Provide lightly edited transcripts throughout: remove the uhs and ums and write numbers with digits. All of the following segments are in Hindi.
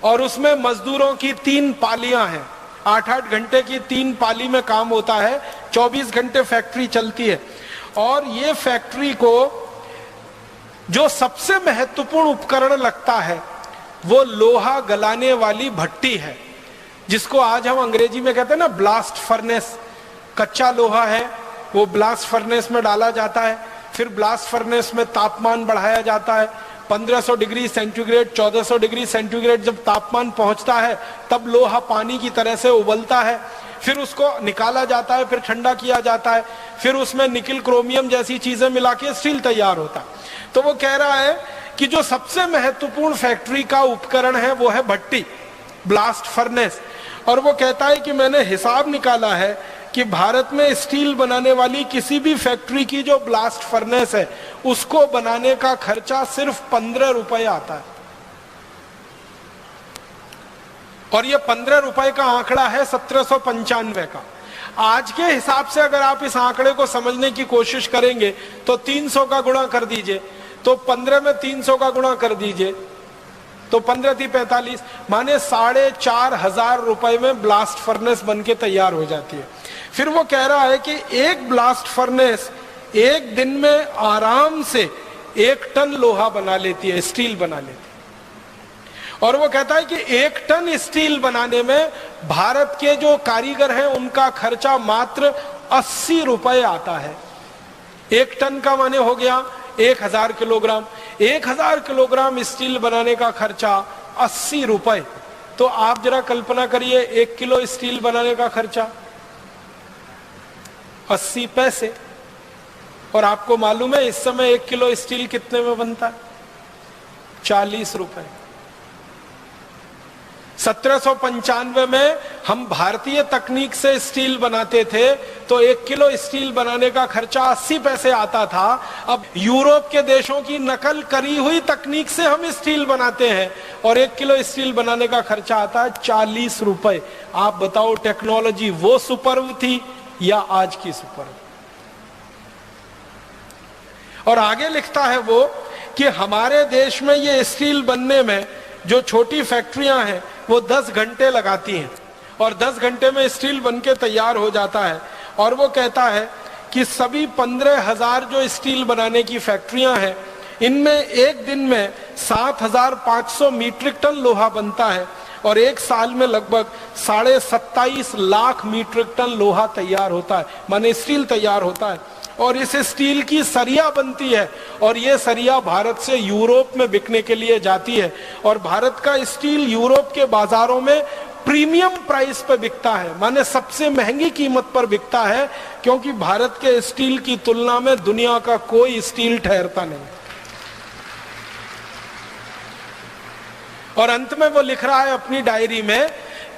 और उसमें मजदूरों की 3 पालियां हैं, 8-8 घंटे की 3 पाली में काम होता है, 24 घंटे फैक्ट्री चलती है। और ये फैक्ट्री को जो सबसे महत्वपूर्ण उपकरण लगता है वो लोहा गलाने वाली भट्टी है, जिसको आज हम अंग्रेजी में कहते हैं ना ब्लास्ट फर्नेस। कच्चा लोहा है, वो ब्लास्ट फर्नेस में डाला जाता है, फिर ब्लास्ट फर्नेस में तापमान बढ़ाया जाता है, 1500 डिग्री सेंटीग्रेड 1400 डिग्री सेंटीग्रेड जब तापमान पहुंचता है तब लोहा पानी की तरह से उबलता है, फिर उसको निकाला जाता है, फिर ठंडा किया जाता है, फिर उसमें निकिल क्रोमियम जैसी चीजें मिला के स्टील तैयार होता है। तो वो कह रहा है कि जो सबसे महत्वपूर्ण फैक्ट्री का उपकरण है वो है भट्टी, ब्लास्ट फर्नेस। और वो कहता है कि मैंने हिसाब निकाला है कि भारत में स्टील बनाने वाली किसी भी फैक्ट्री की जो ब्लास्ट फर्नेस है उसको बनाने का खर्चा सिर्फ 15 रुपए आता है। और ये 15 रुपए का आंकड़ा है 1795 का। आज के हिसाब से अगर आप इस आंकड़े को समझने की कोशिश करेंगे तो 300 का गुणा कर दीजिए, तो 15 में 300 का गुणा कर दीजिए तो 15 थी 45, माने 4500 रुपए में ब्लास्ट फर्नेस बन के तैयार हो जाती है। फिर वो कह रहा है कि एक ब्लास्ट फर्नेस एक दिन में आराम से 1 टन लोहा बना लेती है, स्टील बना लेती है। और वो कहता है कि 1 टन स्टील बनाने में भारत के जो कारीगर हैं उनका खर्चा मात्र 80 रुपए आता है। 1 टन का माने हो गया 1000 किलोग्राम। 1000 किलोग्राम स्टील बनाने का खर्चा 80 रुपए। तो आप जरा कल्पना करिए 1 किलो स्टील बनाने का खर्चा 80 पैसे। और आपको मालूम है इस समय 1 किलो स्टील कितने में बनता है? 40 रुपए। 1795 में हम भारतीय तकनीक से स्टील बनाते थे तो 1 किलो स्टील बनाने का खर्चा 80 पैसे आता था। अब यूरोप के देशों की नकल करी हुई तकनीक से हम स्टील बनाते हैं और 1 किलो स्टील बनाने का खर्चा आता है 40 रुपए। आप बताओ टेक्नोलॉजी वो सुपर्ब थी या आज की सुपर्ब? और आगे लिखता है वो कि हमारे देश में ये स्टील बनने में जो छोटी फैक्ट्रियां हैं वो 10 घंटे लगाती हैं और 10 घंटे में स्टील बनके तैयार हो जाता है। और वो कहता है कि सभी 15,000 जो स्टील बनाने की फैक्ट्रियां हैं इनमें एक दिन में 7,500 मीट्रिक टन लोहा बनता है और एक साल में लगभग 27.5 लाख मीट्रिक टन लोहा तैयार होता है, माने स्टील तैयार होता है। और इस स्टील की सरिया बनती है और ये सरिया भारत से यूरोप में बिकने के लिए जाती है और भारत का स्टील यूरोप के बाजारों में प्रीमियम प्राइस पे बिकता है, माने सबसे महंगी कीमत पर बिकता है, क्योंकि भारत के स्टील की तुलना में दुनिया का कोई स्टील ठहरता नहीं। और अंत में वो लिख रहा है अपनी डायरी में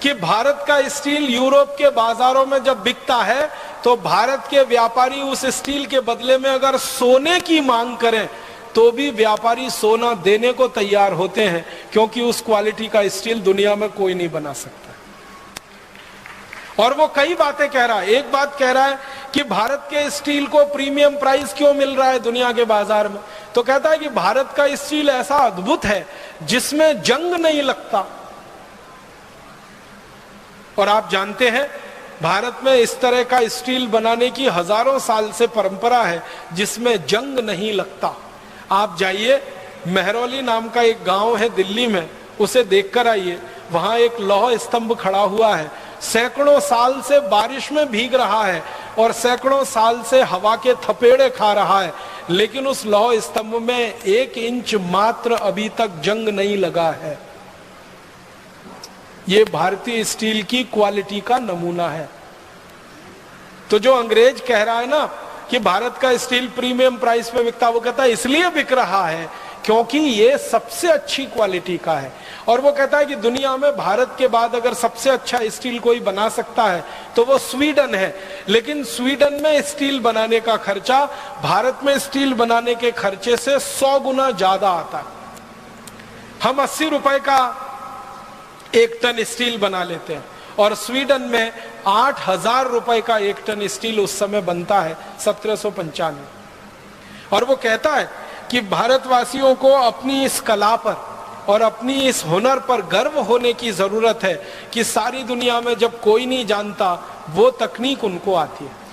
कि भारत का स्टील यूरोप के बाजारों में जब बिकता है तो भारत के व्यापारी उस स्टील के बदले में अगर सोने की मांग करें तो भी व्यापारी सोना देने को तैयार होते हैं, क्योंकि उस क्वालिटी का स्टील दुनिया में कोई नहीं बना सकता। और वो कई बातें कह रहा है। एक बात कह रहा है कि भारत के स्टील को प्रीमियम प्राइस क्यों मिल रहा है दुनिया के बाजार में, तो कहता है कि भारत का स्टील ऐसा अद्भुत है जिसमें जंग नहीं लगता। और आप जानते हैं भारत में इस तरह का स्टील बनाने की हजारों साल से परंपरा है जिसमें जंग नहीं लगता। आप जाइए, मेहरौली नाम का एक गांव है दिल्ली में, उसे देखकर आइए। वहां एक लौह स्तंभ खड़ा हुआ है, सैकड़ों साल से बारिश में भीग रहा है और सैकड़ों साल से हवा के थपेड़े खा रहा है, लेकिन उस लौह स्तंभ में 1 इंच मात्र अभी तक जंग नहीं लगा है। ये भारतीय स्टील की क्वालिटी का नमूना है। तो जो अंग्रेज कह रहा है ना कि भारत का स्टील प्रीमियम प्राइस पे बिकता, वो कहता है इसलिए बिक रहा है क्योंकि ये सबसे अच्छी क्वालिटी का है। और वो कहता है कि दुनिया में भारत के बाद अगर सबसे अच्छा स्टील कोई बना सकता है तो वो स्वीडन है, लेकिन स्वीडन में स्टील बनाने का खर्चा भारत में स्टील बनाने के खर्चे से 100 गुना ज्यादा आता है। हम 80 रुपए का 1 टन स्टील बना लेते हैं और स्वीडन में 8,000 रुपए का 1 टन स्टील उस समय बनता है 1795। और वो कहता है कि भारतवासियों को अपनी इस कला पर, और अपनी इस हुनर पर गर्व होने की जरूरत है कि सारी दुनिया में जब कोई नहीं जानता वो तकनीक उनको आती है।